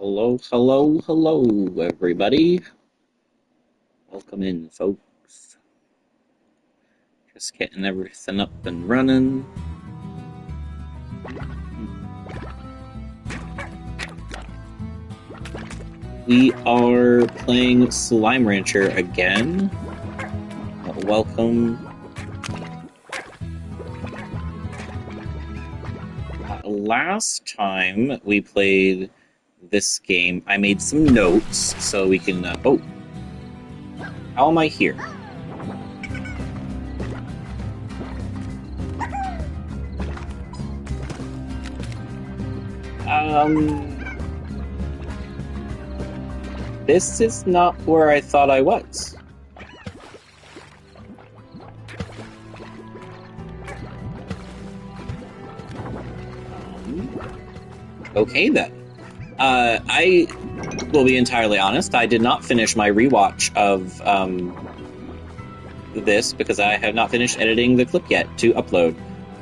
Hello, hello, hello, everybody. Welcome in, folks. Just getting everything up and running. We are playing Slime Rancher again. Welcome. Last time we played this game, I made some notes so we can... oh! How am I here? This is not where I thought I was. Okay then. I will be entirely honest, I did not finish my rewatch of this because I have not finished editing the clip yet to upload.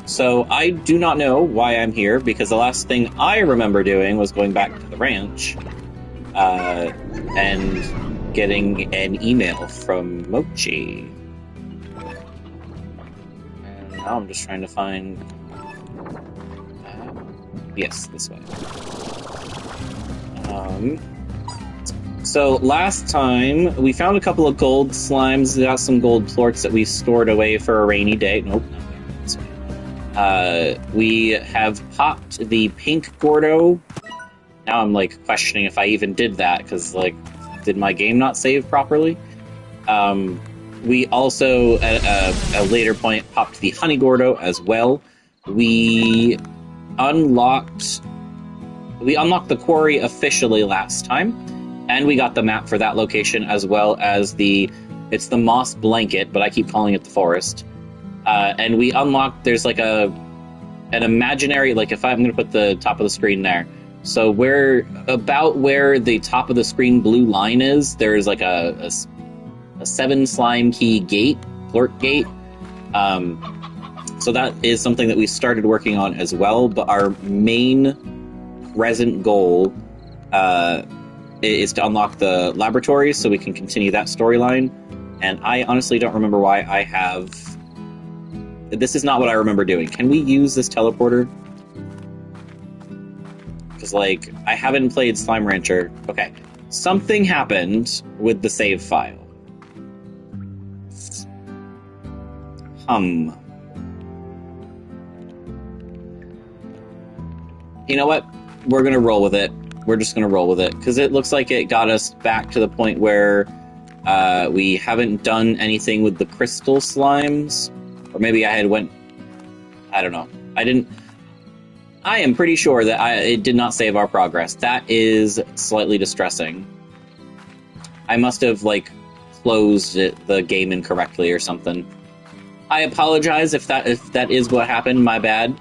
So I do not know why I'm here, because the last thing I remember doing was going back to the ranch and getting an email from Mochi. And now I'm just trying to find... yes, this way. So last time we found a couple of gold slimes, we got some gold plorts that we stored away for a rainy day. Nope, not this way. We have popped the pink Gordo. Now I'm like questioning if I even did that, because like, did my game not save properly? We also at a later point popped the honey Gordo as well. We unlocked the quarry officially last time, and we got the map for that location, as well as it's the moss blanket, but I keep calling it the forest. And we unlocked, there's like an imaginary, like if I'm going to put the top of the screen there, so about where the top of the screen blue line is, there's like a 7 slime key gate, plort gate. So that is something that we started working on as well, but our main present goal is to unlock the laboratories so we can continue that storyline. And I honestly don't remember why I have... This is not what I remember doing. Can we use this teleporter? Because, like, I haven't played Slime Rancher. Okay. Something happened with the save file. You know what? We're going to roll with it. We're just going to roll with it. Because it looks like it got us back to the point where we haven't done anything with the crystal slimes. Or maybe I don't know. I am pretty sure that it did not save our progress. That is slightly distressing. I must have, like, closed the game incorrectly or something. I apologize if that is what happened. My bad.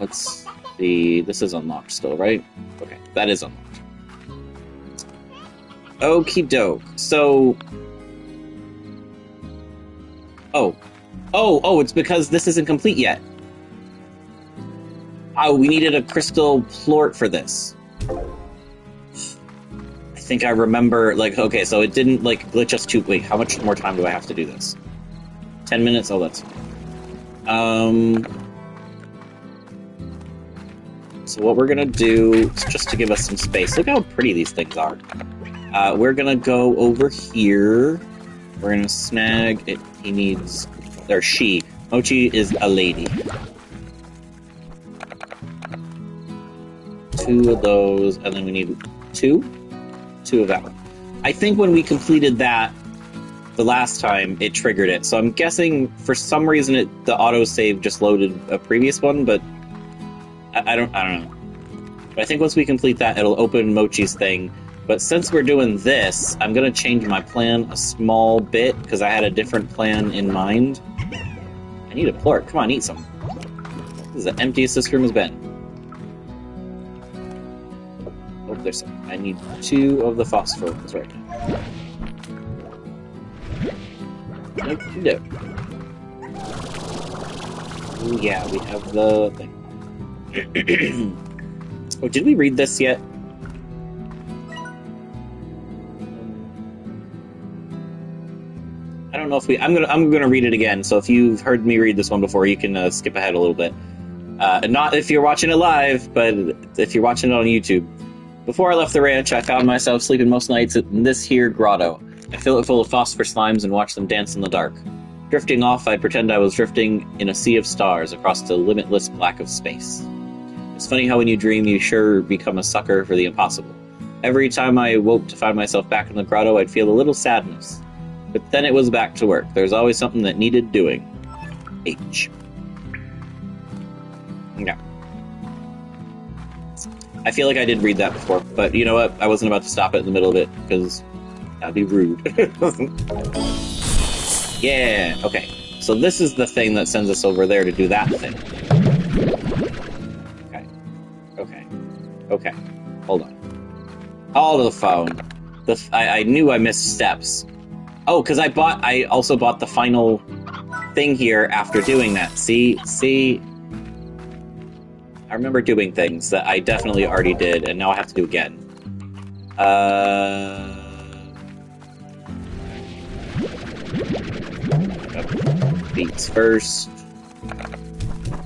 Let's see. This is unlocked still, right? Okay, that is unlocked. Okie doke. So... Oh, it's because this isn't complete yet. Oh, we needed a crystal plort for this. I think I remember, like, okay, so it didn't, like, glitch us too... Wait, how much more time do I have to do this? 10 minutes? Oh, that's... So what we're gonna do, just to give us some space... Look how pretty these things are. We're gonna go over here. We're gonna snag it. He needs... Or she. Mochi is a lady. 2 of those, and then we need 2? 2 of that one. I think when we completed that the last time, it triggered it. So I'm guessing for some reason the autosave just loaded a previous one, but I don't know. But I think once we complete that, it'll open Mochi's thing. But since we're doing this, I'm going to change my plan a small bit, because I had a different plan in mind. I need a plort. Come on, eat some. This is the emptiest this room has been. Oh, there's some. I need 2 of the phosphorus right now. Nope. Oh yeah, we have the thing. Oh, did we read this yet? know if I'm gonna read it again. So if you've heard me read this one before, you can skip ahead a little bit. Not if you're watching it live, but if you're watching it on YouTube. Before I left the ranch, I found myself sleeping most nights in this here grotto. I fill it full of phosphor slimes and watch them dance in the dark. Drifting off, I'd pretend I was drifting in a sea of stars across the limitless black of space. It's funny how when you dream, you sure become a sucker for the impossible. Every time I woke to find myself back in the grotto, I'd feel a little sadness. But then it was back to work. There's always something that needed doing. H. Yeah. I feel like I did read that before, but you know what? I wasn't about to stop it in the middle of it, because that'd be rude. Yeah, okay. So this is the thing that sends us over there to do that thing. Okay. Hold on. All to the phone. I knew I missed steps. Oh, because I also bought the final thing here after doing that. See? I remember doing things that I definitely already did, and now I have to do again. Beats first.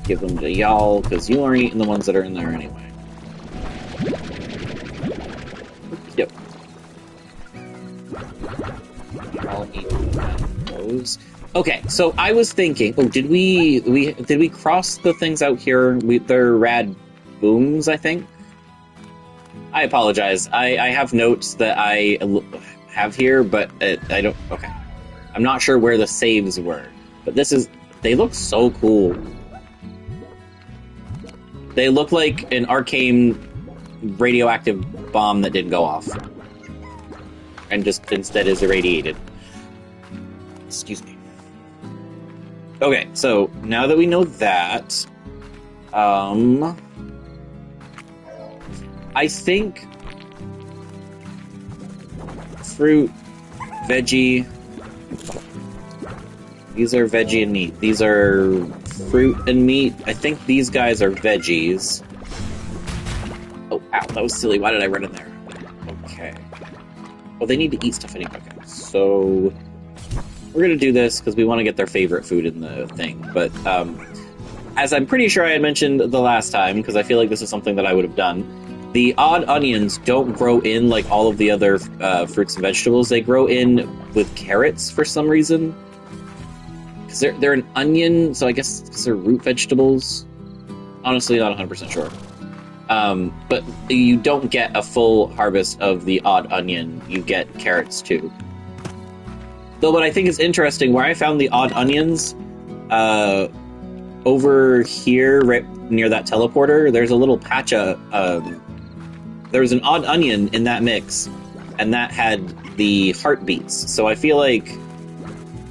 Give them to y'all, because you aren't eating the ones that are in there anyway. Yep. I'll eat those. Okay, so I was thinking. Oh, did we cross the things out here? They're rad booms, I think. I apologize. I have notes that I have here, but I don't. Okay, I'm not sure where the saves were, but they look so cool. They look like an arcane radioactive bomb that didn't go off, and just instead is irradiated. Excuse me. Okay, so now that we know that, I think fruit, veggie. These are veggie and meat. These are fruit and meat. I think these guys are veggies. Oh, ow, that was silly. Why did I run in there? Okay. Well, they need to eat stuff anyway. Okay, so we're going to do this because we want to get their favorite food in the thing. But as I'm pretty sure I had mentioned the last time, because I feel like this is something that I would have done, the odd onions don't grow in like all of the other fruits and vegetables. They grow in with carrots for some reason. Because they're an onion, so I guess they're root vegetables. Honestly, not 100% sure. But you don't get a full harvest of the odd onion. You get carrots too. Though what I think is interesting, where I found the odd onions, over here, right near that teleporter, there's a little patch of, there was an odd onion in that mix, and that had the heartbeats. So I feel like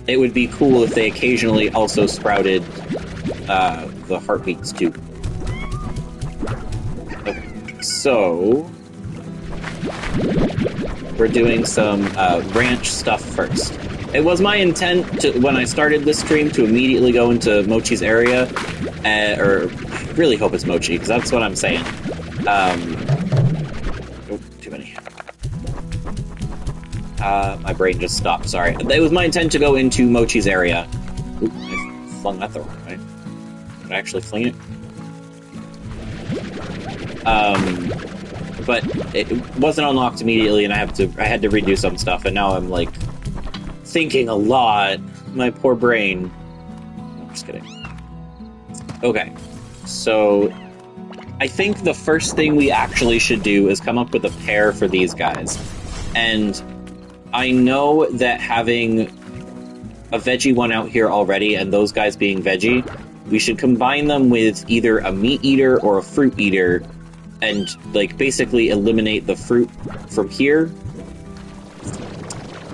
it would be cool if they occasionally also sprouted the heartbeats too. Okay, so we're doing some ranch stuff first. It was my intent to, when I started this stream, to immediately go into Mochi's area, or I really hope it's Mochi, because that's what I'm saying. Oh, too many. My brain just stopped, sorry. It was my intent to go into Mochi's area. Oop, I flung that the wrong way. Did I actually fling it? But it wasn't unlocked immediately, and I had to redo some stuff, and now I'm like thinking a lot. My poor brain. I'm just kidding. Okay, so I think the first thing we actually should do is come up with a pair for these guys. And I know that having a veggie one out here already, and those guys being veggie, we should combine them with either a meat eater or a fruit eater, and like basically eliminate the fruit from here.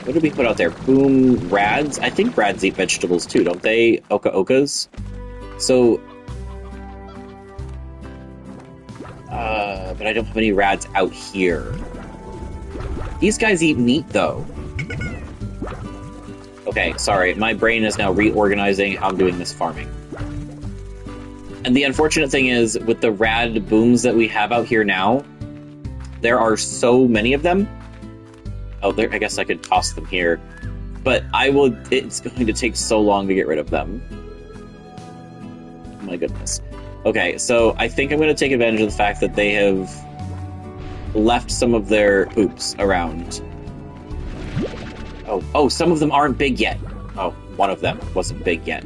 What did we put out there? Boom, rads? I think rads eat vegetables too, don't they? Oka-okas? So, but I don't have any rads out here. These guys eat meat, though. Okay, sorry. My brain is now reorganizing how I'm doing this farming. And the unfortunate thing is, with the rad booms that we have out here now, there are so many of them. Oh, there, I guess I could toss them here. but it's going to take so long to get rid of them. Oh my goodness. Okay, so I think I'm going to take advantage of the fact that they have left some of their poops around. Oh, some of them aren't big yet. Oh, one of them wasn't big yet.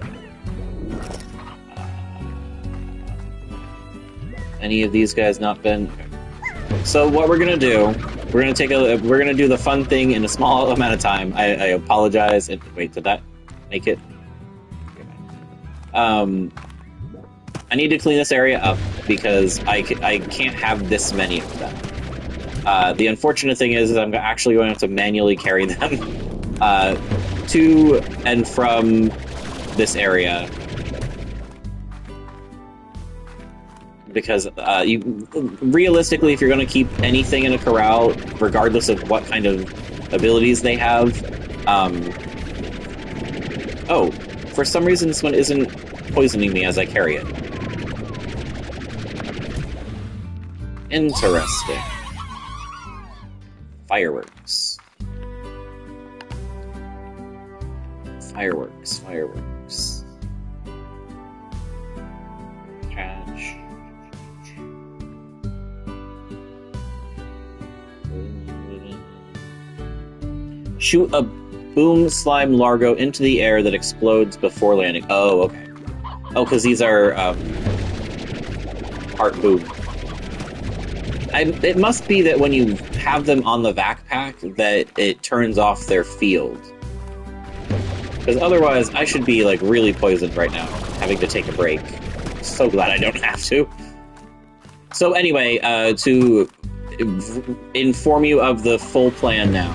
Any of these guys not been? So what we're gonna do? We're gonna do the fun thing in a small amount of time. I apologize. Wait, did that make it? I need to clean this area up because I can't have this many of them. The unfortunate thing is I'm actually going to have to manually carry them to and from this area. Because realistically, if you're going to keep anything in a corral, regardless of what kind of abilities they have... Oh, for some reason this one isn't poisoning me as I carry it. Interesting. Fireworks. Fireworks. Catch. Shoot a boom slime largo into the air that explodes before landing. Oh, okay. Oh, because these are heart boom. It must be that when you have them on the vac pack that it turns off their field. Because otherwise, I should be like really poisoned right now, having to take a break. So glad I don't have to. So anyway, to inform you of the full plan now.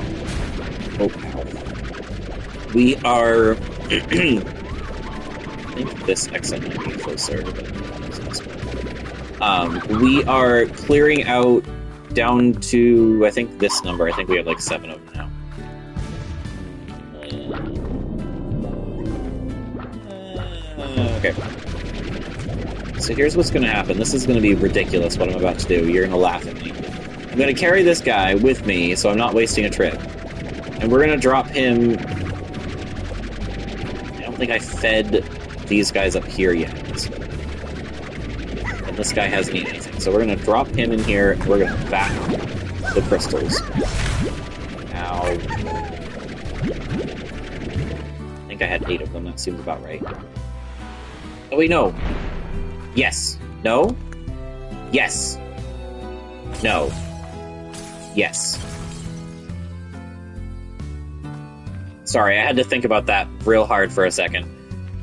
Oh, we are... I think this exit might be closer. We are clearing out down to, I think, this number. I think we have like 7 of them now. Okay. So here's what's going to happen. This is going to be ridiculous, what I'm about to do. You're going to laugh at me. I'm going to carry this guy with me, so I'm not wasting a trip. And we're going to drop him... I don't think I fed these guys up here yet. And this guy hasn't eaten anything. So we're going to drop him in here, and we're going to back the crystals. Ow. I think I had 8 of them. That seems about right. Oh, wait, no. Yes. No? Yes. No. Yes. Sorry, I had to think about that real hard for a second.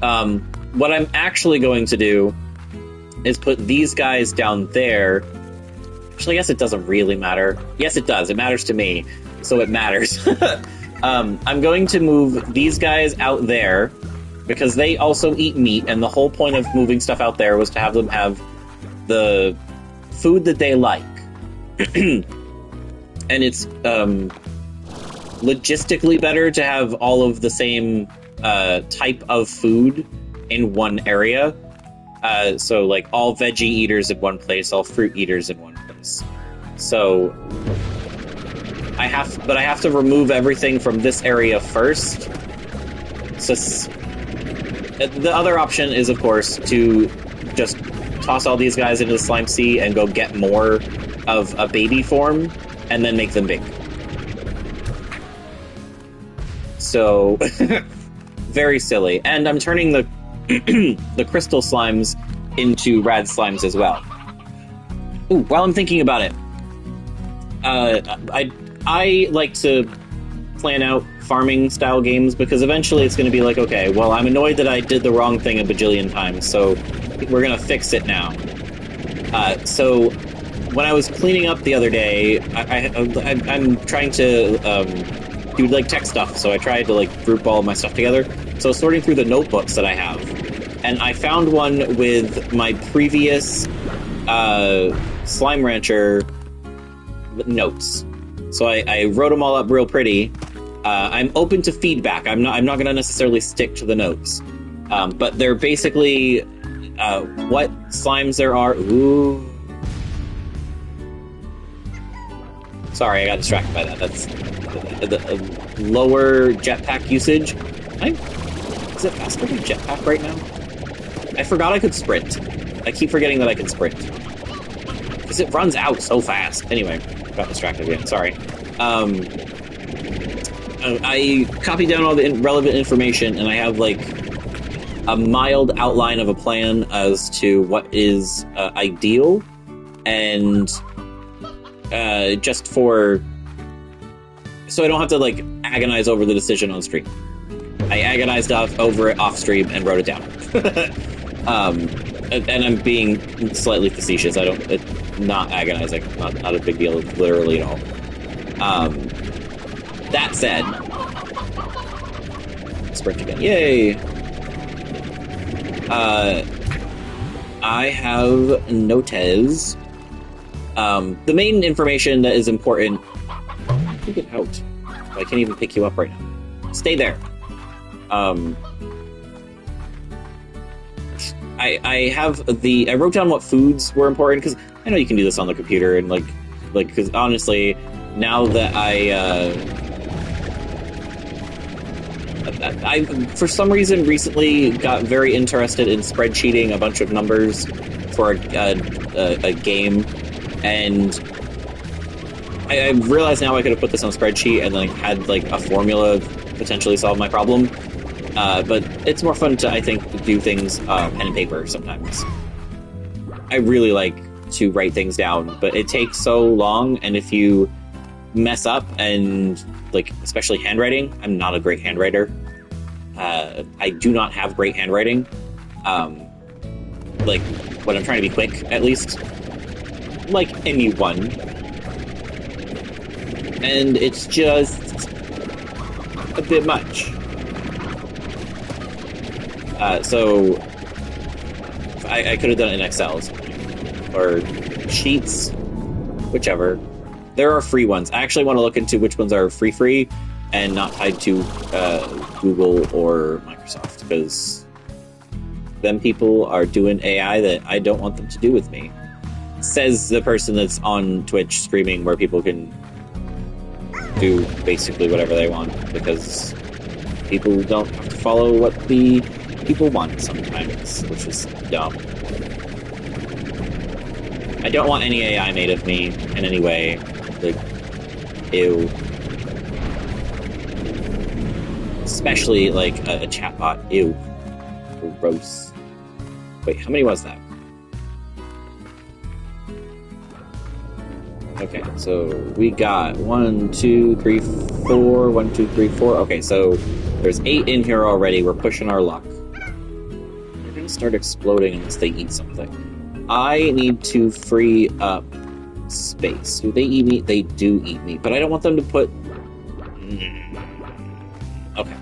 What I'm actually going to do is put these guys down there. Actually, I guess it doesn't really matter. Yes, it does. It matters to me, so it matters. I'm going to move these guys out there because they also eat meat, and the whole point of moving stuff out there was to have them have the food that they like. And it's logistically better to have all of the same type of food in one area. So, like, all veggie eaters in one place, all fruit eaters in one place. So, I have to remove everything from this area first. So, the other option is, of course, to just toss all these guys into the slime sea and go get more of a baby form, and then make them big. So, very silly. And I'm turning the the crystal slimes into rad slimes as well. Ooh, while I'm thinking about it, I like to plan out farming style games because eventually it's going to be like, okay, well, I'm annoyed that I did the wrong thing a bajillion times, so we're going to fix it now. So when I was cleaning up the other day, I'm trying to do like tech stuff, so I tried to like group all of my stuff together. So I was sorting through the notebooks that I have, and I found one with my previous Slime Rancher notes. So I wrote them all up real pretty. I'm open to feedback. I'm not going to necessarily stick to the notes, but they're basically what slimes there are. Ooh. Sorry, I got distracted by that. That's the lower jetpack usage. Is it faster to jetpack right now? I forgot I could sprint. I keep forgetting that I can sprint. Because it runs out so fast. Anyway, got distracted again. Sorry. I copied down all the relevant information, and I have, like, a mild outline of a plan as to what is ideal, and just for... So I don't have to, like, agonize over the decision on stream. I agonized over it off stream and wrote it down. And I'm being slightly facetious. It's not agonizing. Not a big deal, literally at all. That said... Sprint again. Yay! I have notes. The main information that is important... Get out. I can't even pick you up right now. Stay there. I wrote down what foods were important, because I know you can do this on the computer, and because honestly, now that I for some reason recently got very interested in spreadsheeting a bunch of numbers for a game, and I realize now I could have put this on a spreadsheet and like had like a formula potentially solve my problem. But it's more fun to, I think, do things pen and paper sometimes. I really like to write things down, but it takes so long, and if you mess up, and like especially handwriting, I'm not a great handwriter. I do not have great handwriting. Like when I'm trying to be quick, at least, like anyone. And it's just a bit much. So I could have done it in Excel or Sheets, whichever. There are free ones. I actually want to look into which ones are free and not tied to Google or Microsoft, because them people are doing AI that I don't want them to do with me. Says the person that's on Twitch streaming where people can do basically whatever they want, because people don't have to follow what the people want sometimes, which is dumb. I don't want any AI made of me in any way. Like, ew. Especially, like, a chatbot. Ew. Gross. Wait, how many was that? Okay, so we got 1, 2, 3, 4. 1, 2, 3, 4. Okay, so there's 8 in here already. We're pushing our luck. They're gonna start exploding unless they eat something. I need to free up space. Do they eat meat? They do eat meat, but I don't want them to put... Okay.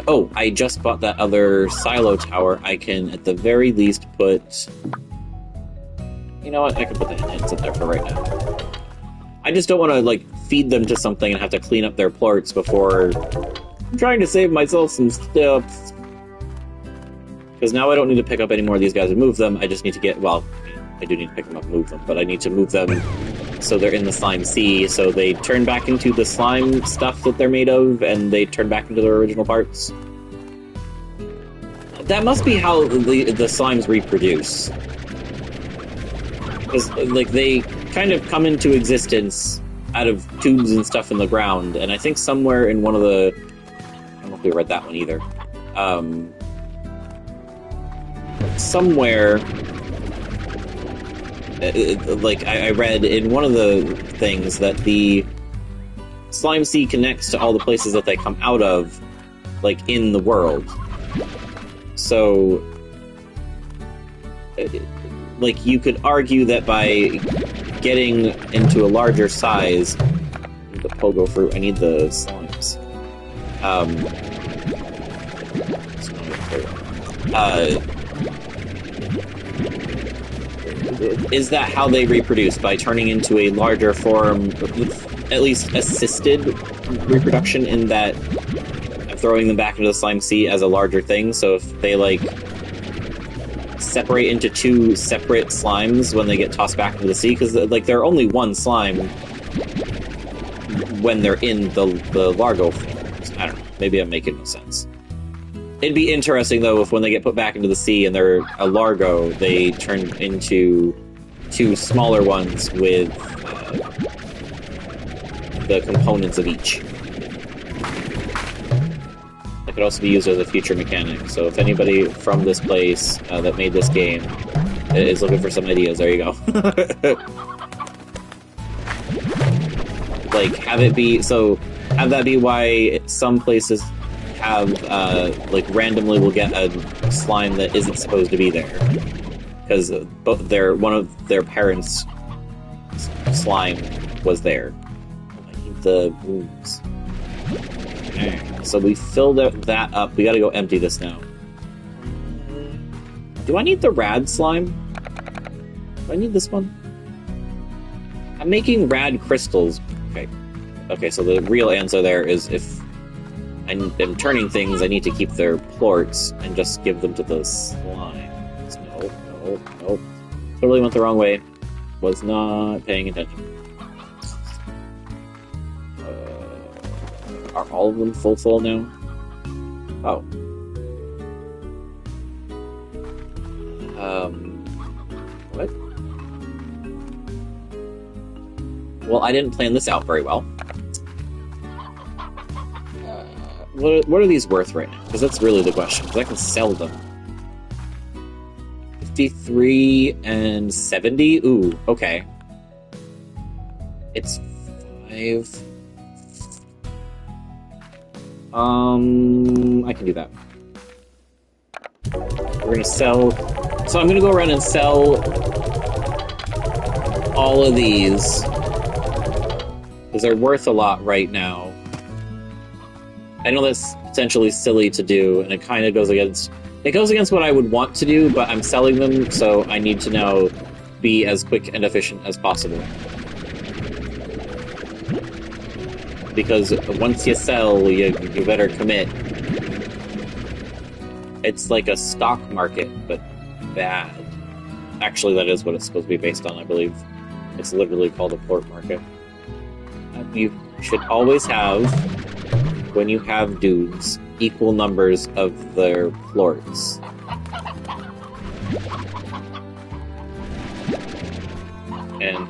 Oh, I just bought that other silo tower. I can, at the very least, put... You know what? I can put the hens in there for right now. I just don't want to, like, feed them to something and have to clean up their plorts before... I'm trying to save myself some steps. Because now I don't need to pick up any more of these guys and move them. I just need to get... Well, I do need to pick them up and move them, but I need to move them so they're in the slime sea, so they turn back into the slime stuff that they're made of, and they turn back into their original parts. That must be how the slimes reproduce. Because, like, they kind of come into existence out of tubes and stuff in the ground, and I think somewhere in one of the... I don't know if we read that one either. Somewhere... like, I read in one of the things that the slime sea connects to all the places that they come out of, like, in the world. So, like, you could argue that by getting into a larger size... The pogo fruit, I need the slimes. Is that how they reproduce? By turning into a larger form, at least assisted reproduction, in that I'm throwing them back into the slime sea as a larger thing, so if they, like, separate into two separate slimes when they get tossed back into the sea, because like they're only one slime when they're in the Largo forms. I don't know. Maybe I'm making no sense. It'd be interesting though if when they get put back into the sea and they're a Largo, they turn into two smaller ones with the components of each. That could also be used as a future mechanic. So if anybody from this place that made this game is looking for some ideas, there you go. Like, have that be why some places have, like, randomly will get a slime that isn't supposed to be there. Because one of their parents' slime was there. I need the wounds. Okay, so we filled that up. We gotta go empty this now. Do I need the rad slime? Do I need this one? I'm making rad crystals. Okay, so the real answer there is if I'm turning things, I need to keep their plorts and just give them to the slimes. No. Totally went the wrong way. Was not paying attention. Are all of them full now? Oh. What? Well, I didn't plan this out very well. What are these worth right now? Because that's really the question. Because I can sell them. 53 and 70? Ooh, okay. It's 5. I can do that. We're gonna sell... So I'm gonna go around and sell all of these. Because they're worth a lot right now. I know that's potentially silly to do, and it kind of goes against... It goes against what I would want to do, but I'm selling them, so I need to now be as quick and efficient as possible. Because once you sell, you better commit. It's like a stock market, but bad. Actually, that is what it's supposed to be based on, I believe. It's literally called a plort market. You should always have, when you have dudes, equal numbers of their plorts. And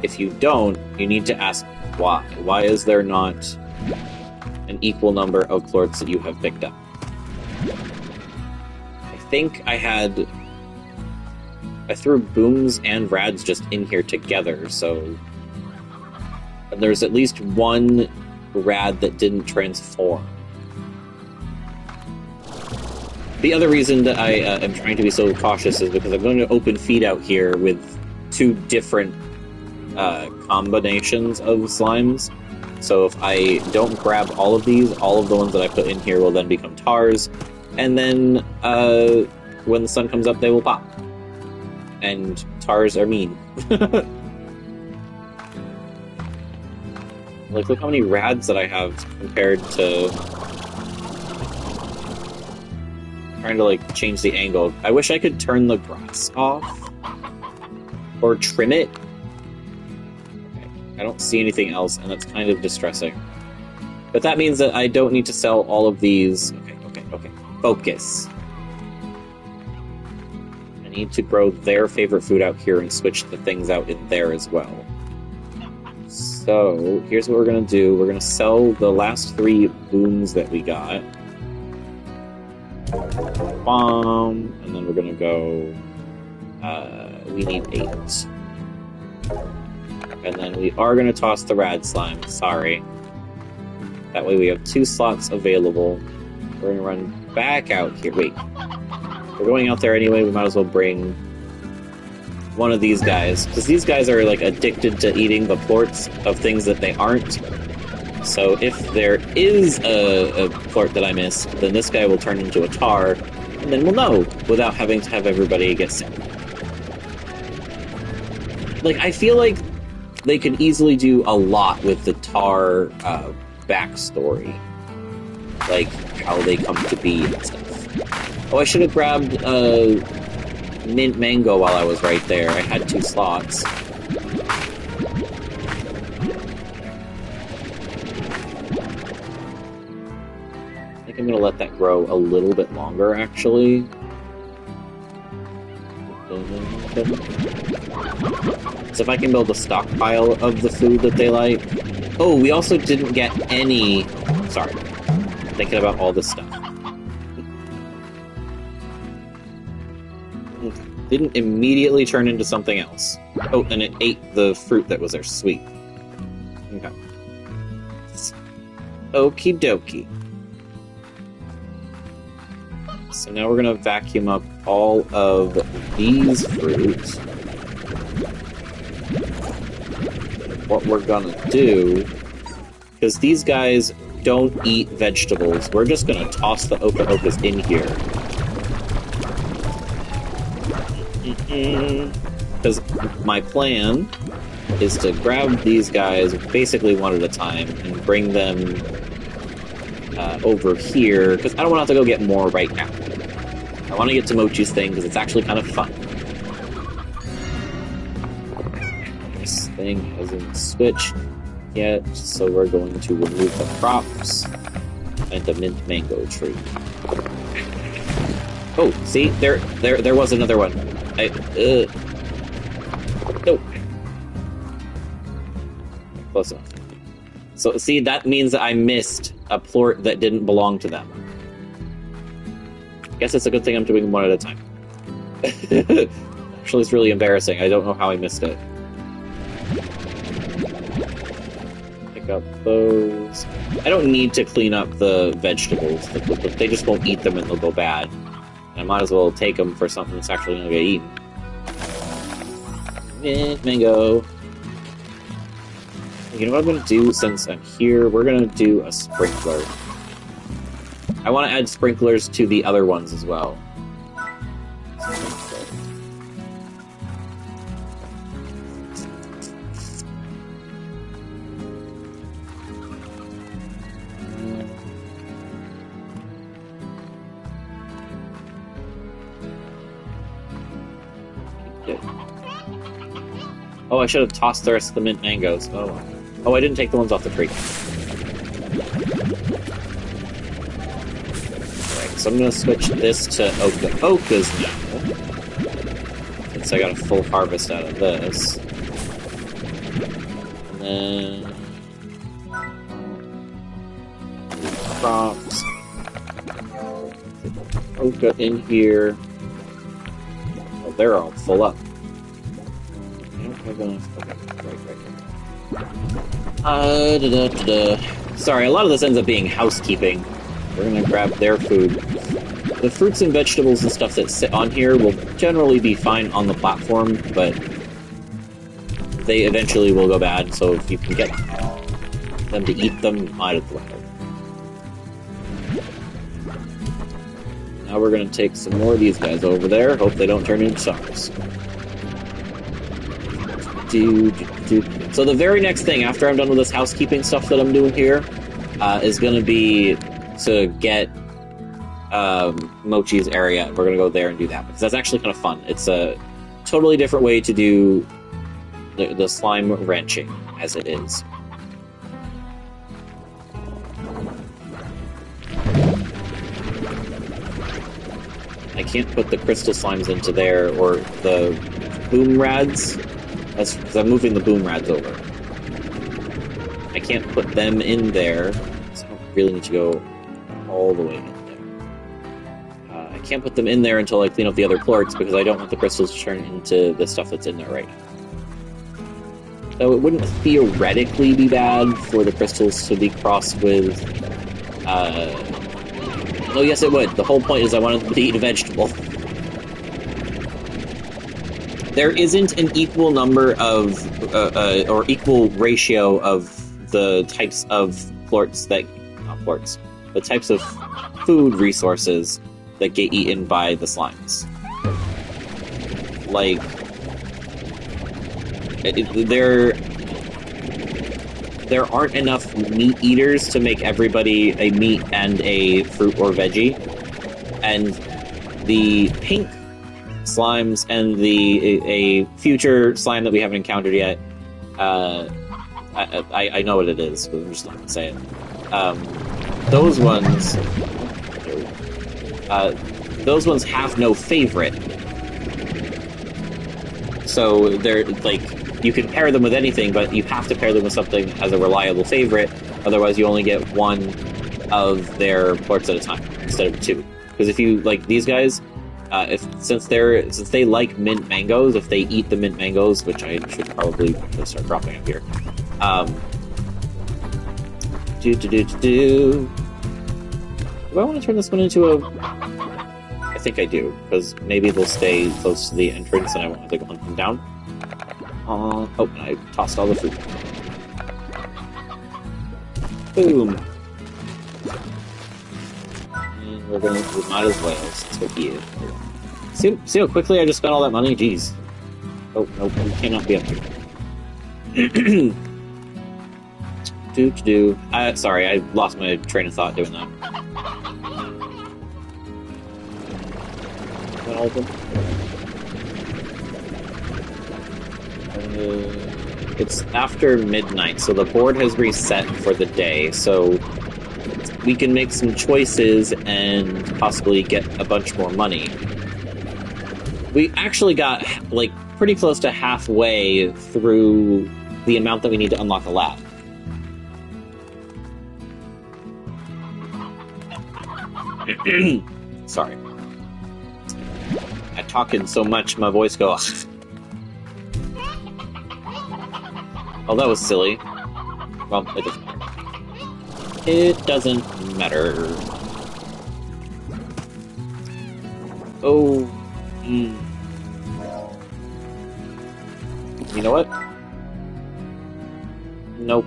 if you don't, you need to ask why. Why is there not an equal number of plorts that you have picked up? I think I threw booms and rads just in here together, so there's at least one rad that didn't transform. The other reason that I am trying to be so cautious is because I'm going to open feed out here with two different combinations of slimes. So if I don't grab all of these, all of the ones that I put in here will then become tars, and then when the sun comes up, they will pop. And tars are mean. Like, look how many rads that I have compared to... Trying to, like, change the angle. I wish I could turn the grass off. Or trim it. Okay. I don't see anything else, and that's kind of distressing. But that means that I don't need to sell all of these... Okay. Focus. I need to grow their favorite food out here and switch the things out in there as well. So, here's what we're going to do. We're going to sell the last 3 booms that we got. Bomb. And then we're going to go... we need 8. And then we are going to toss the rad slime. Sorry. That way we have 2 slots available. We're going to run back out here. Wait. We're going out there anyway. We might as well bring one of these guys. Because these guys are, like, addicted to eating the plorts of things that they aren't. So if there is a plort that I miss, then this guy will turn into a tar, and then we'll know, without having to have everybody get sick. Like, I feel like they could easily do a lot with the tar backstory. Like, how they come to be and stuff. Oh, I should have grabbed mint mango while I was right there. I had 2 slots. I think I'm gonna let that grow a little bit longer, actually. So if I can build a stockpile of the food that they like. Oh, we also didn't get any... Sorry. Thinking about all this stuff. Didn't immediately turn into something else. Oh, and it ate the fruit that was there. Sweet. Okay. Okie dokie. So now we're gonna vacuum up all of these fruits. What we're gonna do, because these guys don't eat vegetables, we're just gonna toss the oka-okas in here. Because my plan is to grab these guys basically one at a time and bring them over here, because I don't want to have to go get more right now. I want to get to Mochi's thing because it's actually kind of fun. This thing hasn't switched yet, so we're going to remove the crops and the mint mango tree. Oh, see, there was another one. Nope. Close enough. So, see, that means that I missed a plort that didn't belong to them. Guess it's a good thing I'm doing them one at a time. Actually, it's really embarrassing. I don't know how I missed it. Pick up those. I don't need to clean up the vegetables. They just won't eat them and they'll go bad. I might as well take them for something that's actually going to get eaten. Mint mango. You know what I'm going to do since I'm here? We're going to do a sprinkler. I want to add sprinklers to the other ones as well. Oh, I should have tossed the rest of the mint mangoes. Oh, oh, I didn't take the ones off the tree. Alright, so I'm going to switch this to oka-okas now. Since I got a full harvest out of this. And then... crops. Oka in here. Oh, they're all full up. Sorry, a lot of this ends up being housekeeping. We're gonna grab their food. The fruits and vegetables and stuff that sit on here will generally be fine on the platform, but they eventually will go bad, so if you can get them to eat them, you might as well. Now we're gonna take some more of these guys over there, hope they don't turn into stars. So the very next thing, after I'm done with this housekeeping stuff that I'm doing here, is going to be to get Mochi's area. We're going to go there and do that, because that's actually kind of fun. It's a totally different way to do the slime ranching, as it is. I can't put the crystal slimes into there, or the boom rads. That's because I'm moving the boom rads over. I can't put them in there, so I don't really need to go all the way in there. I can't put them in there until I clean up the other plorts, because I don't want the crystals to turn into the stuff that's in there right now. So it wouldn't theoretically be bad for the crystals to be crossed with... Oh yes it would. The whole point is I wanted them to eat a vegetable. There isn't an equal number of, or equal ratio of the types of plorts that, not plorts, the types of food resources that get eaten by the slimes. Like, there aren't enough meat eaters to make everybody a meat and a fruit or veggie, and the pink slimes and a future slime that we haven't encountered yet. I know what it is, but I'm just not gonna say it. Those ones have no favorite. So they're like, you can pair them with anything, but you have to pair them with something as a reliable favorite. Otherwise, you only get one of their plorts at a time instead of two. Because if you like these guys, since they like mint mangoes, if they eat the mint mangoes, which I should probably start dropping up here. Do I want to turn this one into a? I think I do, because maybe they'll stay close to the entrance, and I won't have to go hunt them down. Oh, and I tossed all the food. Boom. And we might as well. Let's go here. See how quickly I just spent all that money? Jeez. Oh, nope, we cannot be up here. Sorry, I lost my train of thought doing that. Is that all of them? It's after midnight, so the board has reset for the day, so we can make some choices and possibly get a bunch more money. We actually got, like, pretty close to halfway through the amount that we need to unlock the lab. Sorry. I'm talking so much, my voice goes. Oh, that was silly. Well, it doesn't matter. It doesn't matter. Oh. You know what? Nope.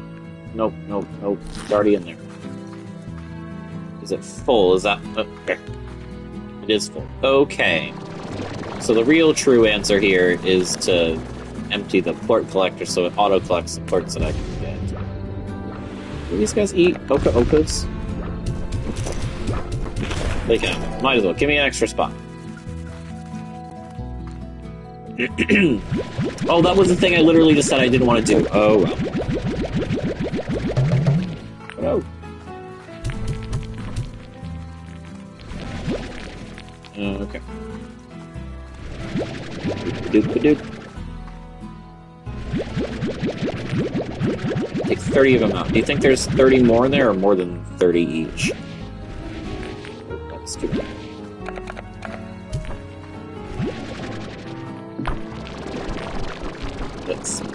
It's already in there. Is it full? Is that... Okay. It is full. Okay. So the real true answer here is to empty the plort collector so it auto-collects the plorts that I can get. Do these guys eat okas? They can. Might as well. Give me an extra spot. Oh, that was the thing I literally just said I didn't want to do. Oh, well. Oh. Okay. Doop. Take 30 of them out. Do you think there's 30 more in there, or more than 30 each? Oh, that's too bad. Let's see.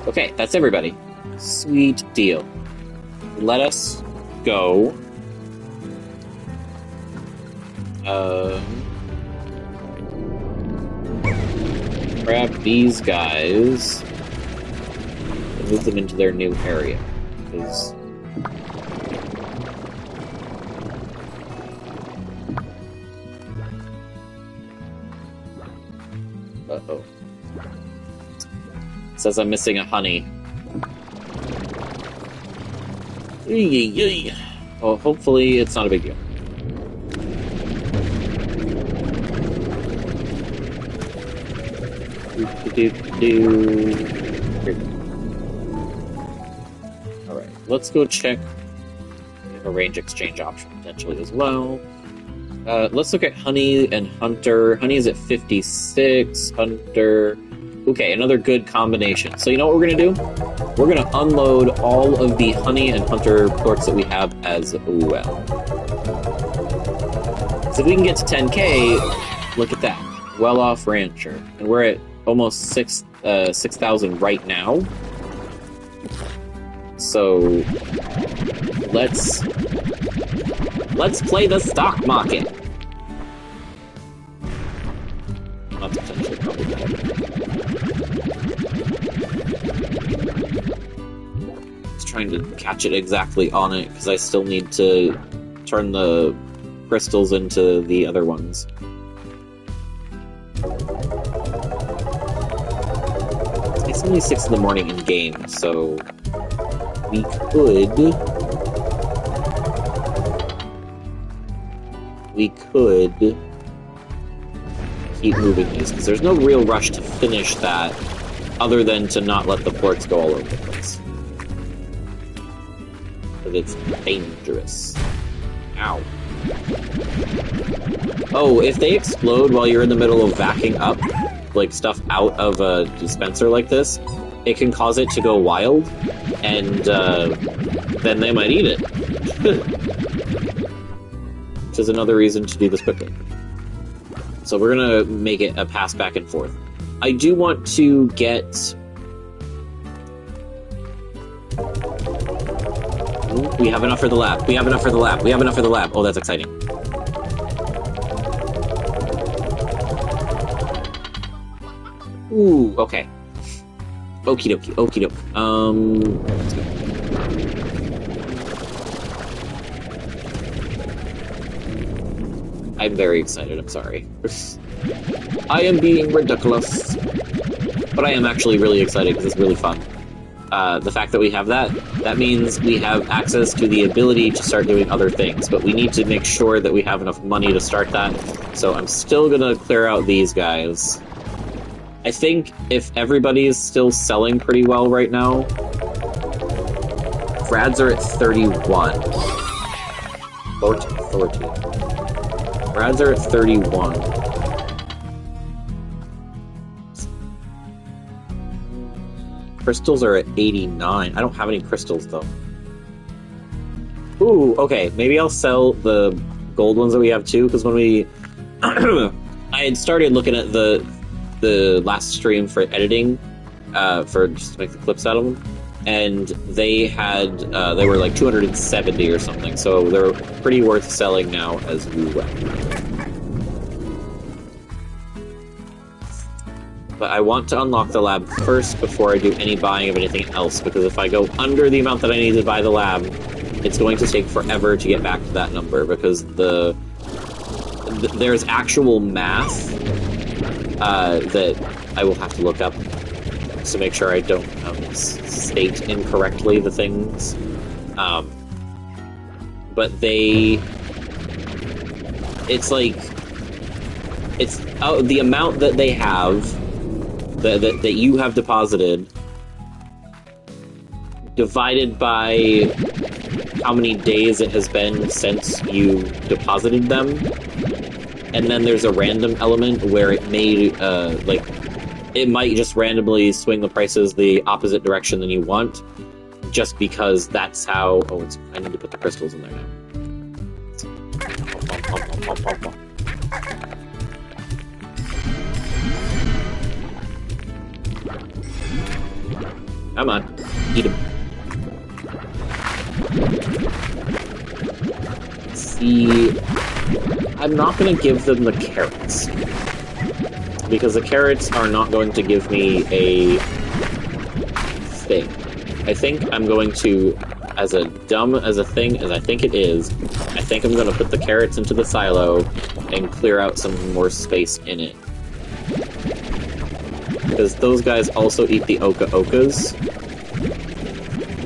Okay, that's everybody. Sweet deal. Let us go. Grab these guys and move them into their new area. Because uh-oh. It says I'm missing a honey. Well, hopefully it's not a big deal. Alright, let's go check. We have a range exchange option potentially as well. Let's look at Honey and Hunter. Honey is at 56, Hunter... Okay, another good combination. So you know what we're going to do? We're going to unload all of the Honey and Hunter plorts that we have as well. So if we can get to 10k, look at that. Well-off rancher. And we're at almost 6,000 right now. So let's play the stock market. That's potentially problematic. Just trying to catch it exactly on it because I still need to turn the crystals into the other ones. It's only 6 in the morning in game, so we could keep moving these, because there's no real rush to finish that, other than to not let the plorts go all over the place. But it's dangerous. Ow. Oh, if they explode while you're in the middle of backing up, like stuff out of a dispenser like this, it can cause it to go wild, and then they might eat it. Which is another reason to do this quickly. So we're gonna make it a pass back and forth. I do want to get... Ooh, we have enough for the lab. We have enough for the lab. We have enough for the lab. Oh, that's exciting. Ooh, okay. Okie dokie, okie doke. Let's go. I'm very excited, I'm sorry. I am being ridiculous. But I am actually really excited because it's really fun. The fact that we have that means we have access to the ability to start doing other things, but we need to make sure that we have enough money to start that, so I'm still gonna clear out these guys. I think if everybody's still selling pretty well right now, Rads are at 31. 14. Rads are at 31. Crystals are at 89. I don't have any crystals, though. Ooh, okay. Maybe I'll sell the gold ones that we have, too, because when we... I had started looking at the last stream for editing, for just to make the clips out of them, and they had, they were like 270 or something, so they're pretty worth selling now as well. But I want to unlock the lab first before I do any buying of anything else, because if I go under the amount that I need to buy the lab, it's going to take forever to get back to that number, because there's actual math that I will have to look up to make sure I don't state incorrectly the things. But it's like, the amount that they have, that you have deposited, divided by how many days it has been since you deposited them. And then there's a random element where it may, it might just randomly swing the prices the opposite direction than you want, just because that's how... Oh, I need to put the crystals in there now. Come on, eat them. See... I'm not going to give them the carrots, because the carrots are not going to give me a thing. I think I'm going to, as dumb as a thing as I think it is, I think I'm going to put the carrots into the silo and clear out some more space in it. Because those guys also eat the okas,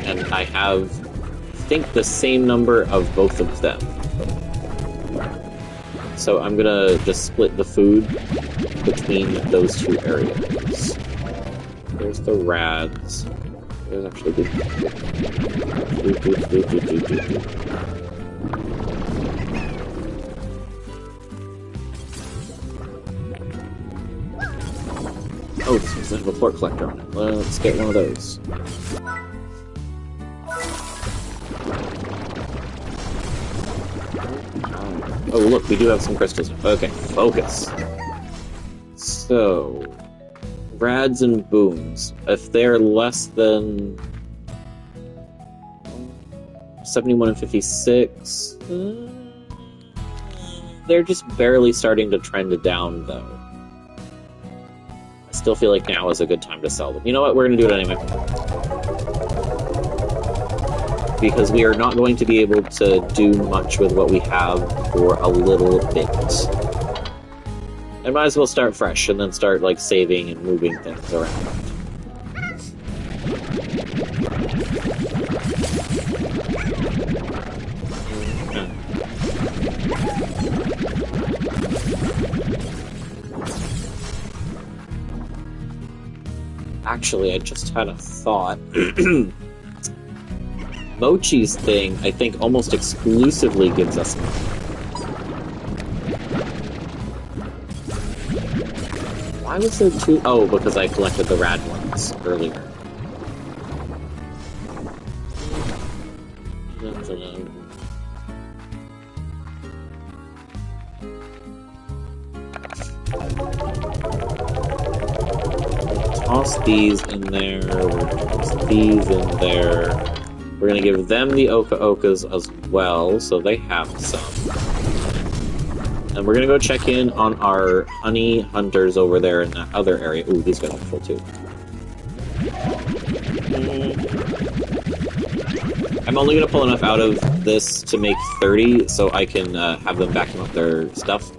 and I have, I think, the same number of both of them. So I'm gonna just split the food between those two areas. There's the rads. There's actually good. Oh, this one's a plort collector on it. Let's get one of those. Oh, look, we do have some crystals. Okay, focus. So, rads and booms. If they're less than 71 and 56, they're just barely starting to trend down, though. I still feel like now is a good time to sell them. You know what? We're going to do it anyway. Because we are not going to be able to do much with what we have for a little bit. I might as well start fresh and then start, like, saving and moving things around. Actually, I just had a thought. Mochi's thing, I think, almost exclusively gives us... Why was there two? Oh, because I collected the rad ones earlier. Toss these in there. We're gonna toss these in there. We're gonna give them the Oka-Okas as well, so they have some. And we're gonna go check in on our honey hunters over there in that other area. Ooh, these guys are full too. I'm only gonna pull enough out of this to make 30, so I can have them backing up their stuff,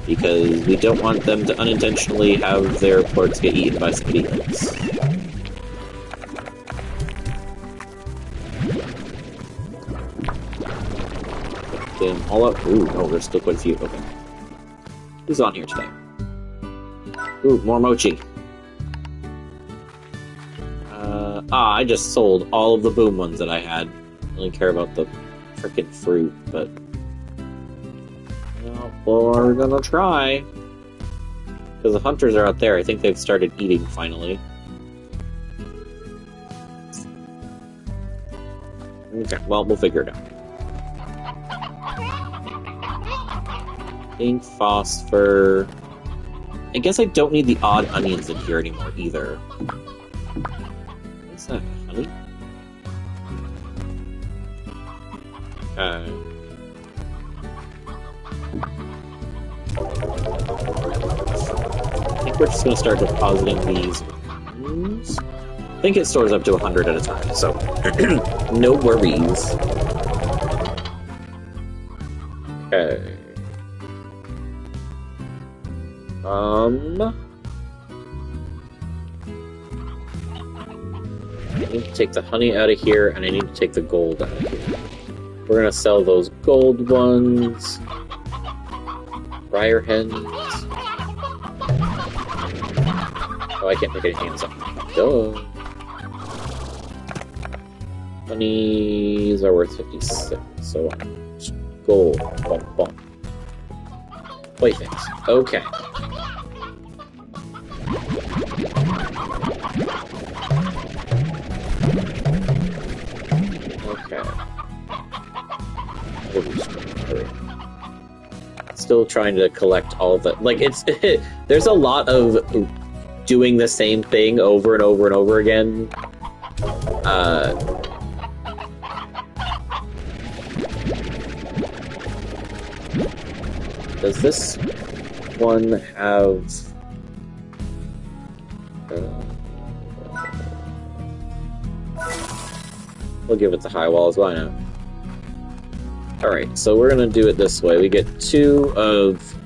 because we don't want them to unintentionally have their plorts get eaten by somebody else. Get them all up. Ooh, no, there's still quite a few. Okay. Who's on here today? Ooh, more mochi. I just sold all of the boom ones that I had. I don't really care about the frickin' fruit, but... Well, we're gonna try. Because the hunters are out there. I think they've started eating, finally. Okay, well, we'll figure it out. Pink phosphor... I guess I don't need the odd onions in here anymore, either. What's that? Honey? Okay. I think we're just going to start depositing these. I think it stores up to 100 at a time, so no worries. Okay. I need to take the honey out of here, and I need to take the gold out of here. We're going to sell those gold ones. Briar hens. Oh, I can't make any hands up. Duh. Honeys are worth 56, so gold. Bump, bump. Playthings. Okay. Still trying to collect all of it. Like, it's... there's a lot of doing the same thing over and over and over again. Does this one have... we'll give it the high walls, why not? Alright, so we're gonna do it this way. We get 2 of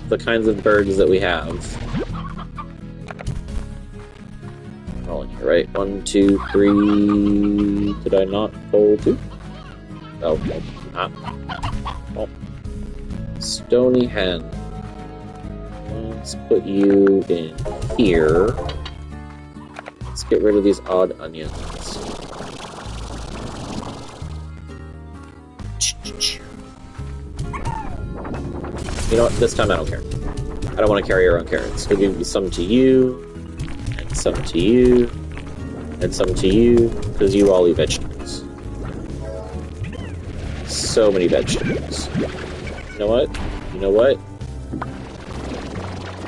the kinds of birds that we have. All in here, right? 1, 2, 3... Did I not pull 2? Oh, no, not. Oh. Stony hen. Let's put you in here. Let's get rid of these odd onions. You know what? This time I don't care. I don't want to carry our own carrots. We'll give some to you, and some to you, and some to you, because you all eat vegetables. So many vegetables. You know what? You know what?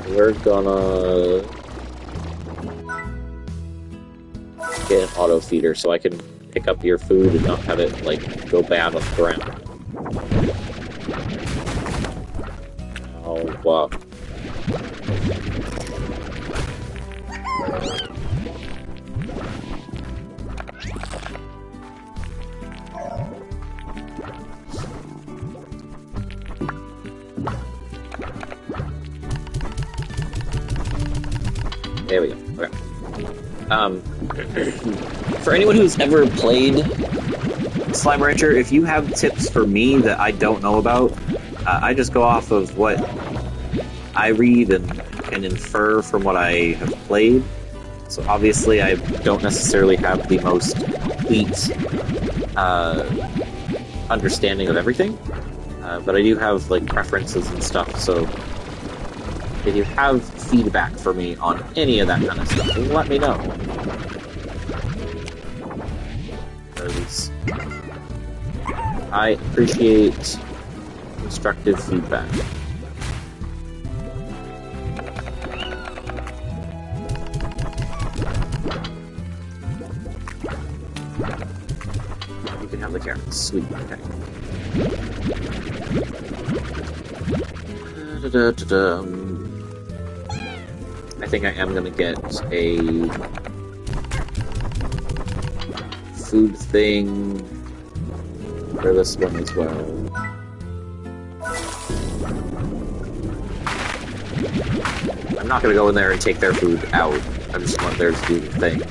We're gonna get an auto feeder so I can pick up your food and not have it, like, go bad on the ground. Oh, wow. There we go. Okay. For anyone who's ever played Slime Rancher, if you have tips for me that I don't know about, I just go off of what I read and can infer from what I have played. So obviously I don't necessarily have the most complete understanding of everything, but I do have like preferences and stuff, so if you have feedback for me on any of that kind of stuff, let me know. Because I appreciate constructive feedback. You can have the carrots. Sweet. Okay. I think I am gonna get a food thing for this one as well. I'm not gonna go in there and take their food out. I just want theirs to do the thing.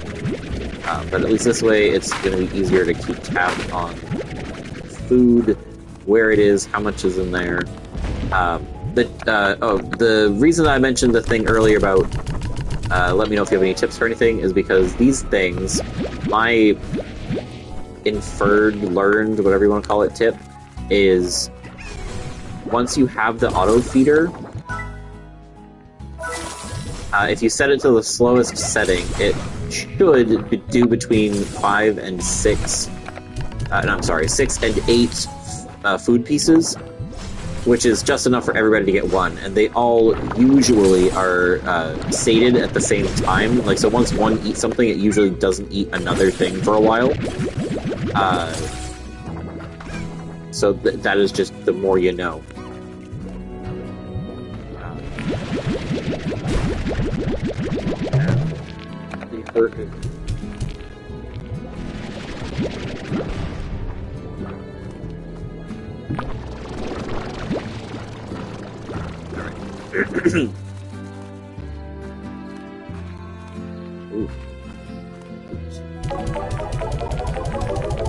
But at least this way, it's gonna be easier to keep tab on food, where it is, how much is in there. The reason I mentioned the thing earlier about let me know if you have any tips for anything is because these things, my inferred, learned, whatever you want to call it, tip is once you have the auto feeder, if you set it to the slowest setting, it should do between 5 and 6. No, I'm sorry, 6 and 8 food pieces, which is just enough for everybody to get one, and they all usually are sated at the same time. Like, so once one eats something, it usually doesn't eat another thing for a while. So that is just the more you know.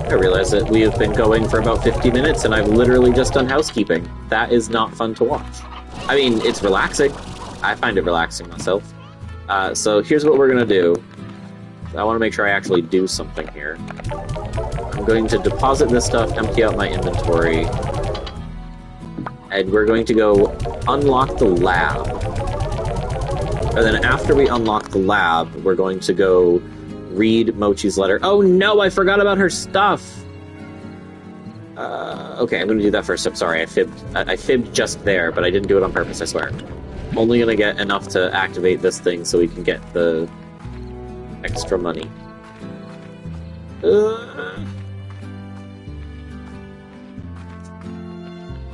I realize that we have been going for about 50 minutes and I've literally just done housekeeping. That is not fun to watch. I mean, it's relaxing. I find it relaxing myself. So here's what we're gonna do. I want to make sure I actually do something here. I'm going to deposit this stuff, empty out my inventory, and we're going to go unlock the lab. And then after we unlock the lab, we're going to go read Mochi's letter. Oh no, I forgot about her stuff! Okay, I'm going to do that first. I'm sorry, I fibbed just there, but I didn't do it on purpose, I swear. I'm only going to get enough to activate this thing so we can get the extra money.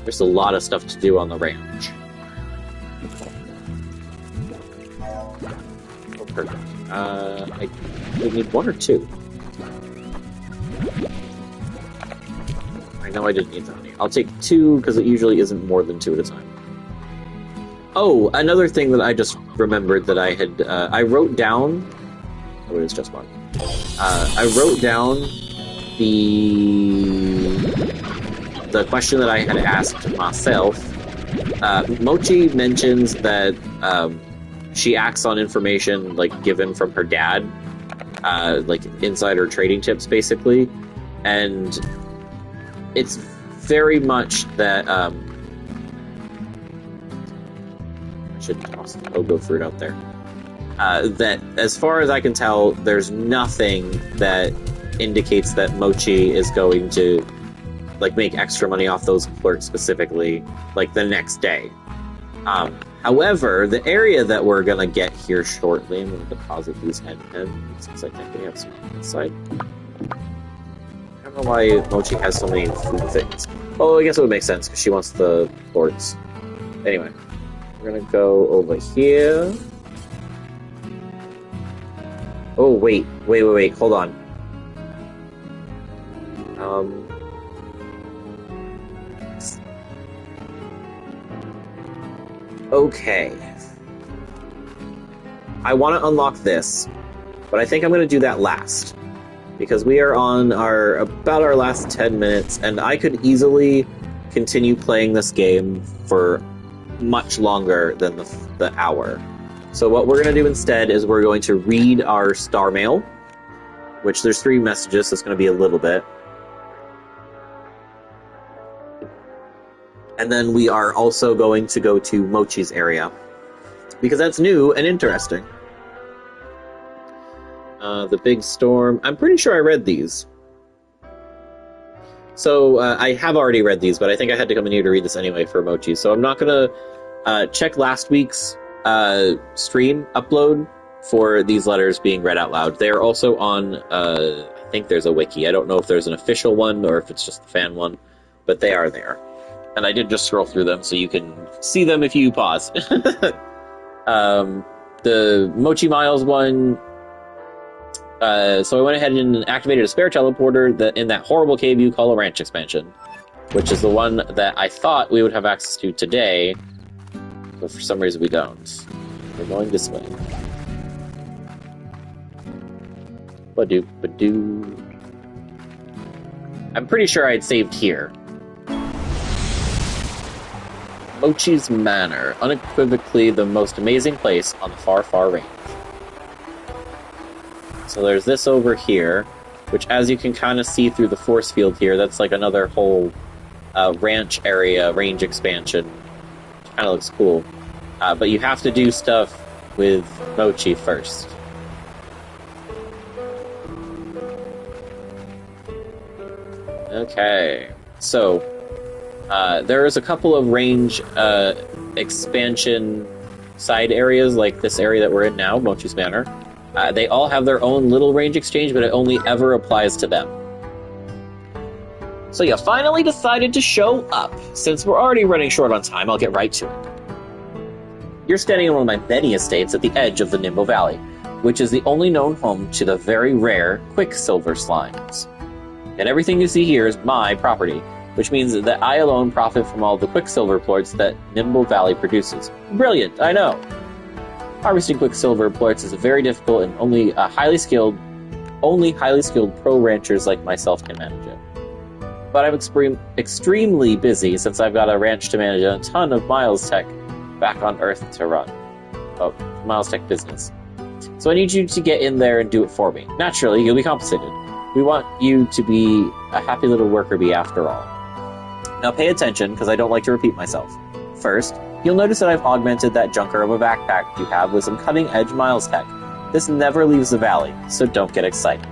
There's a lot of stuff to do on the ranch. Oh, perfect. I need 1 or 2. I know I didn't need that many. I'll take 2 because it usually isn't more than 2 at a time. Oh, another thing that I just remembered that I had, I wrote down. Oh, it is just 1. I wrote down the question that I had asked myself. Mochi mentions that she acts on information like given from her dad, like insider trading tips, basically, and it's very much that. I should toss the pogo fruit out there. That, as far as I can tell, there's nothing that indicates that Mochi is going to, like, make extra money off those clerks specifically, like, the next day. However, the area that we're gonna get here shortly, I'm gonna deposit these hen pens, because I think we have some inside. I don't know why Mochi has so many food things. Oh, I guess it would make sense, because she wants the boards. Anyway, we're gonna go over here. Oh, wait, hold on. Okay. I want to unlock this, but I think I'm going to do that last. Because we are on about our last 10 minutes, and I could easily continue playing this game for much longer than the hour. So what we're going to do instead is we're going to read our star mail, which there's 3 messages, so it's going to be a little bit. And then we are also going to go to Mochi's area, because that's new and interesting. The big storm. I'm pretty sure I read these. So I have already read these, but I think I had to come in here to read this anyway for Mochi. So I'm not going to check last week's stream upload for these letters being read out loud. They are also on, I think there's a wiki. I don't know if there's an official one or if it's just the fan one, but they are there. And I did just scroll through them, so you can see them if you pause. The Mochi Miles one, so I went ahead and activated a spare teleporter in that horrible cave you call a ranch expansion, which is the one that I thought we would have access to today, but for some reason we don't. We're going this way. Ba-doop, ba-doo. I'm pretty sure I had saved here. Mochi's Manor, unequivocally the most amazing place on the far, far range. So there's this over here, which as you can kind of see through the force field here, that's like another whole ranch area, range expansion. Which kind of looks cool. But you have to do stuff with Mochi first. Okay, so there is a couple of range expansion side areas, like this area that we're in now, Mochi's Manor. They all have their own little range exchange, but it only ever applies to them. So you finally decided to show up. Since we're already running short on time, I'll get right to it. You're standing on one of my many estates at the edge of the Nimbo Valley, which is the only known home to the very rare Quicksilver slimes. And everything you see here is my property, which means that I alone profit from all the Quicksilver plorts that Nimbo Valley produces. Brilliant, I know. Harvesting Quicksilver plorts is very difficult, and only highly skilled pro ranchers like myself can manage it. But I'm extremely busy since I've got a ranch to manage and a ton of Miles Tech back on Earth to run. Oh, Miles Tech business. So I need you to get in there and do it for me. Naturally, you'll be compensated. We want you to be a happy little worker bee after all. Now pay attention, because I don't like to repeat myself. First, you'll notice that I've augmented that junker of a backpack you have with some cutting-edge Miles Tech. This never leaves the valley, so don't get excited.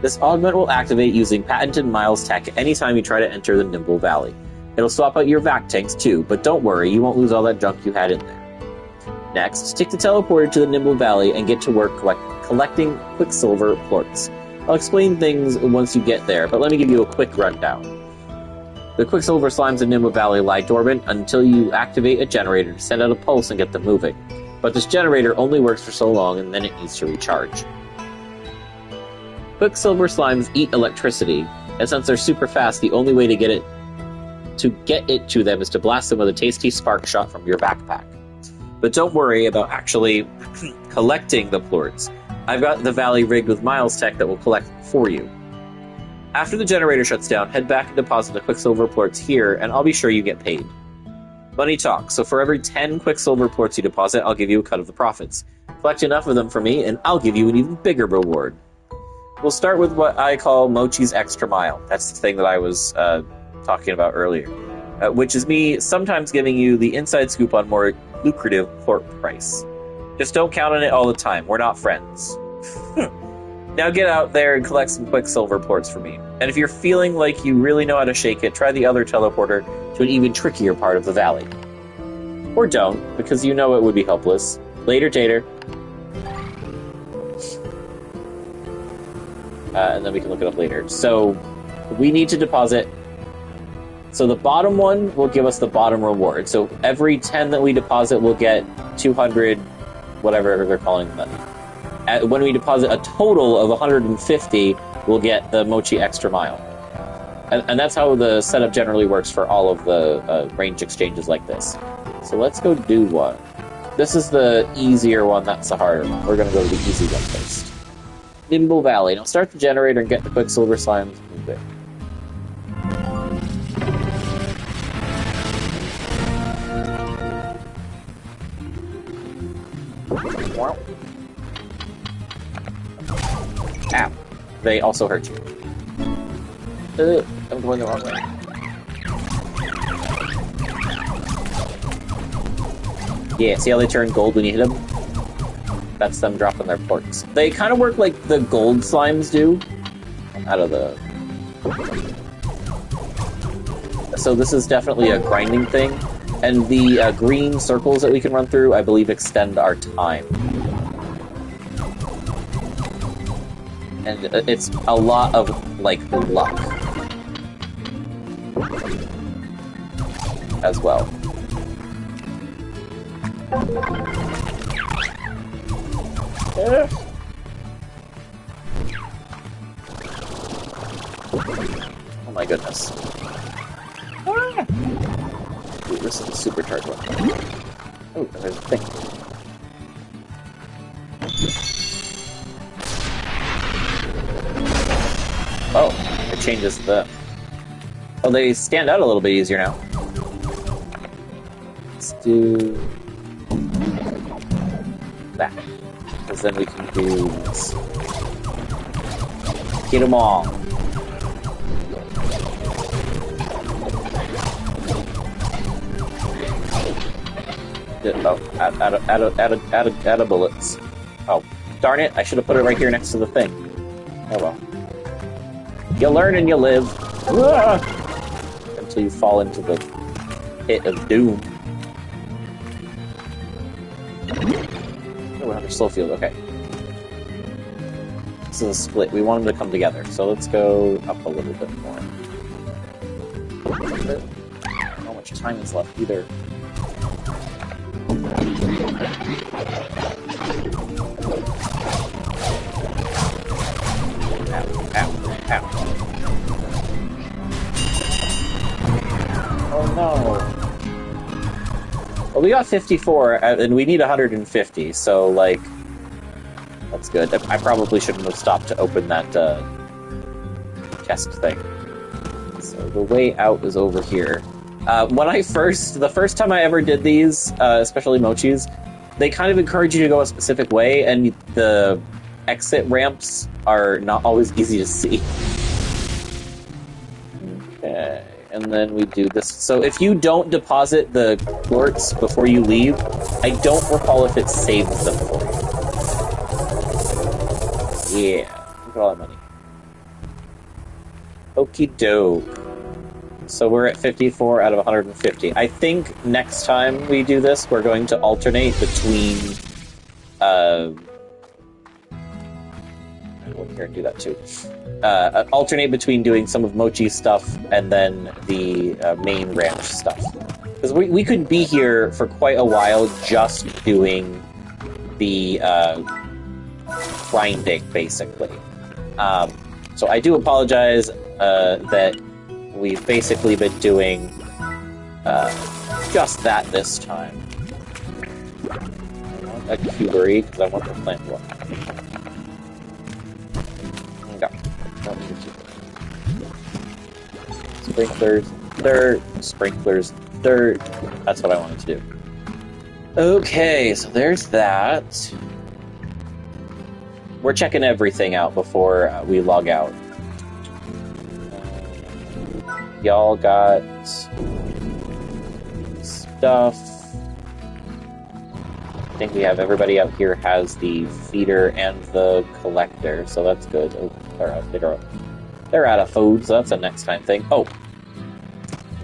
This augment will activate using patented Miles Tech anytime you try to enter the Nimble Valley. It'll swap out your vac tanks too, but don't worry, you won't lose all that junk you had in there. Next, take the teleporter to the Nimble Valley and get to work collecting Quicksilver plorts. I'll explain things once you get there, but let me give you a quick rundown. The Quicksilver slimes in Nimble Valley lie dormant until you activate a generator to send out a pulse and get them moving. But this generator only works for so long, and then it needs to recharge. Quicksilver slimes eat electricity, and since they're super fast, the only way to get it to them is to blast them with a tasty spark shot from your backpack. But don't worry about actually collecting the plorts. I've got the valley rigged with Miles Tech that will collect for you. After the generator shuts down, head back and deposit the Quicksilver plorts here, and I'll be sure you get paid. Money talks, so for every 10 Quicksilver plorts you deposit, I'll give you a cut of the profits. Collect enough of them for me, and I'll give you an even bigger reward. We'll start with what I call Mochi's Extra Mile. That's the thing that I was talking about earlier. Which is me sometimes giving you the inside scoop on more lucrative plort price. Just don't count on it all the time. We're not friends. Now get out there and collect some Quicksilver plorts for me. And if you're feeling like you really know how to shake it, try the other teleporter to an even trickier part of the valley. Or don't, because you know it would be helpless. Later, Tater. And then we can look it up later. So, we need to deposit. So the bottom one will give us the bottom reward. So every 10 that we deposit, we'll get 200, whatever they're calling the money. When we deposit a total of 150, we'll get the Mochi Extra Mile. And that's how the setup generally works for all of the range exchanges like this. So let's go do one. This is the easier one, that's the harder one. We're going to go to the easy one first. Nimble Valley. Now start the generator and get the Quicksilver slimes moving. Ow. They also hurt you. I'm going the wrong way. Yeah, see how they turn gold when you hit them? That's them dropping their porks. They kind of work like the gold slimes do. Out of the... So this is definitely a grinding thing. And the green circles that we can run through, I believe, extend our time. And it's a lot of, like, luck. As well. Oh my goodness. Ah! Ooh, this is a supercharged one. Oh, there's a thing. Oh, it changes the... Oh, they stand out a little bit easier now. Let's do... that. Because then we can do this. Get them all. Oh, out of bullets. Oh, darn it, I should have put it right here next to the thing. Oh well. You learn and you live. Until you fall into the pit of doom. Oh, we're under slow field, okay. This is a split. We want them to come together, so let's go up a little bit more. How much time is left either? Oh no. Well, we got 54, and we need 150, so, like, that's good. I probably shouldn't have stopped to open that, chest thing. So the way out is over here. The first time I ever did these, especially mochis, they kind of encourage you to go a specific way, and the exit ramps are not always easy to see. Okay, and then we do this. So if you don't deposit the quartz before you leave, I don't recall if it saves them for you. Yeah, look at all that money. Okie doke. So we're at 54 out of 150. I think next time we do this, we're going to alternate between... We'll here and do that too. Alternate between doing some of Mochi's stuff and then the main ranch stuff. Because we could be here for quite a while just doing the grinding, basically. So I do apologize that we've basically been doing just that this time. I want a cubery because I want the plant one. Don't need a cubery. Sprinklers, dirt. Sprinklers, dirt. That's what I wanted to do. Okay, so there's that. We're checking everything out before we log out. Y'all got stuff. I think we have everybody out here has the feeder and the collector, so that's good. Oh, they're out of food, so that's a next time thing. Oh,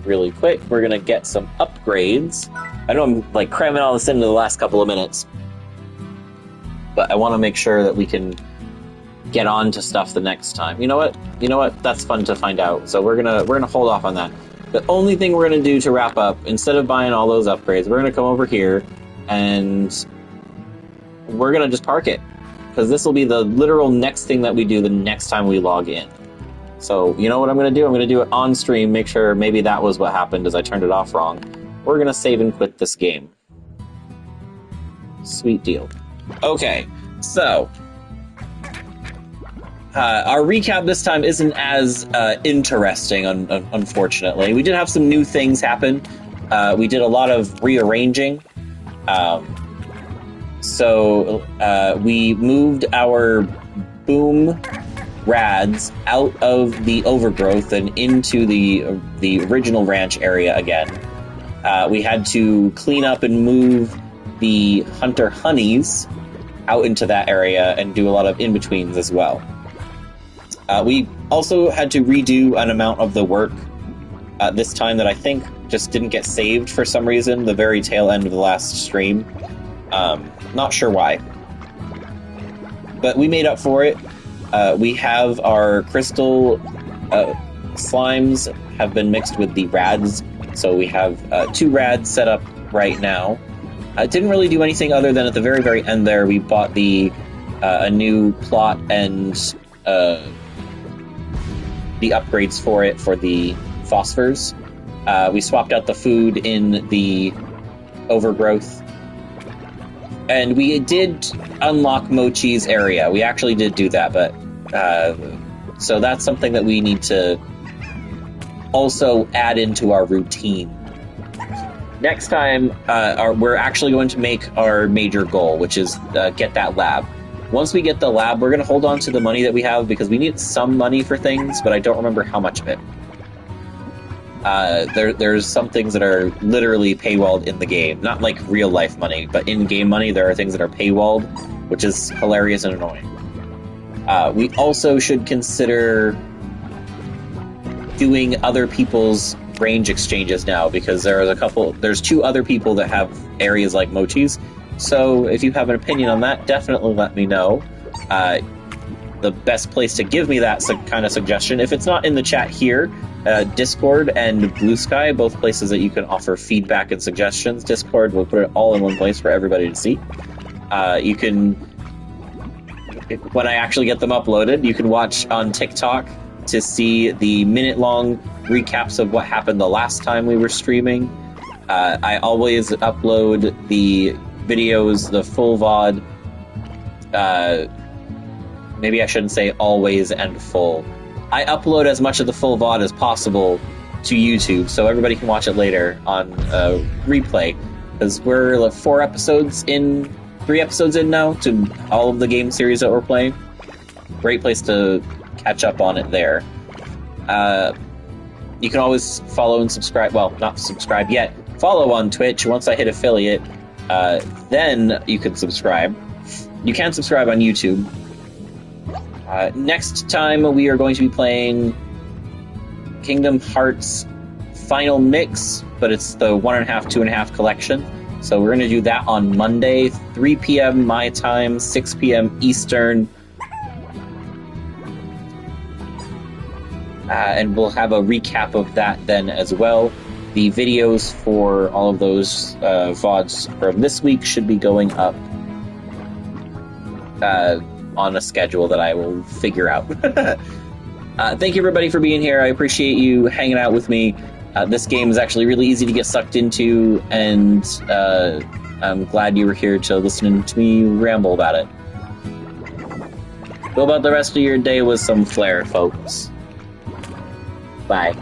really quick, we're gonna get some upgrades. I know I'm like cramming all this into the last couple of minutes, but I want to make sure that we can get on to stuff the next time. You know what? That's fun to find out. So we're gonna hold off on that. The only thing we're gonna do to wrap up, instead of buying all those upgrades, we're gonna come over here and we're gonna just park it, because this will be the literal next thing that we do the next time we log in. So you know what I'm gonna do? I'm gonna do it on stream. Make sure maybe that was what happened, as I turned it off wrong. We're gonna save and quit this game. Sweet deal. Okay, so. Our recap this time isn't as interesting, unfortunately. We did have some new things happen. We did a lot of rearranging. So we moved our boom rads out of the overgrowth and into the original ranch area again. We had to clean up and move the hunter honeys out into that area and do a lot of in-betweens as well. We also had to redo an amount of the work this time that I think just didn't get saved for some reason, the very tail end of the last stream. Not sure why. But we made up for it. We have our crystal slimes have been mixed with the rads, so we have 2 rads set up right now. Didn't really do anything other than at the very, very end there, we bought a new plot and the upgrades for it for the phosphors. We swapped out the food in the overgrowth. And we did unlock Mochi's area. We actually did do that, but so that's something that we need to also add into our routine. Next time, we're actually going to make our major goal, which is get that lab. Once we get the lab, we're going to hold on to the money that we have because we need some money for things, but I don't remember how much of it. There's some things that are literally paywalled in the game. Not like real life money, but in-game money, there are things that are paywalled, which is hilarious and annoying. We also should consider doing other people's range exchanges now, because there's 2 other people that have areas like Mochi's. So if you have an opinion on that, definitely let me know. The best place to give me that kind of suggestion, if it's not in the chat here, Discord and Bluesky, both places that you can offer feedback and suggestions. Discord will put it all in one place for everybody to see. You can, when I actually get them uploaded, you can watch on TikTok to see the minute-long recaps of what happened the last time we were streaming. I always upload the videos, the full VOD. Maybe I shouldn't say always and full. I upload as much of the full VOD as possible to YouTube, so everybody can watch it later on replay. Because we're like 3 episodes in now to all of the game series that we're playing. Great place to catch up on it there. You can always follow and subscribe. Well, not subscribe yet. Follow on Twitch. Once I hit affiliate, then you can subscribe. You can subscribe on YouTube. Next time we are going to be playing Kingdom Hearts Final Mix, but it's the 1.5, 2.5 collection. So we're going to do that on Monday, 3 p.m. my time, 6 p.m. Eastern. And we'll have a recap of that then as well. The videos for all of those VODs from this week should be going up on a schedule that I will figure out. Thank you everybody for being here. I appreciate you hanging out with me. This game is actually really easy to get sucked into, and I'm glad you were here to listen to me ramble about it. Go about the rest of your day with some flair, folks. Bye.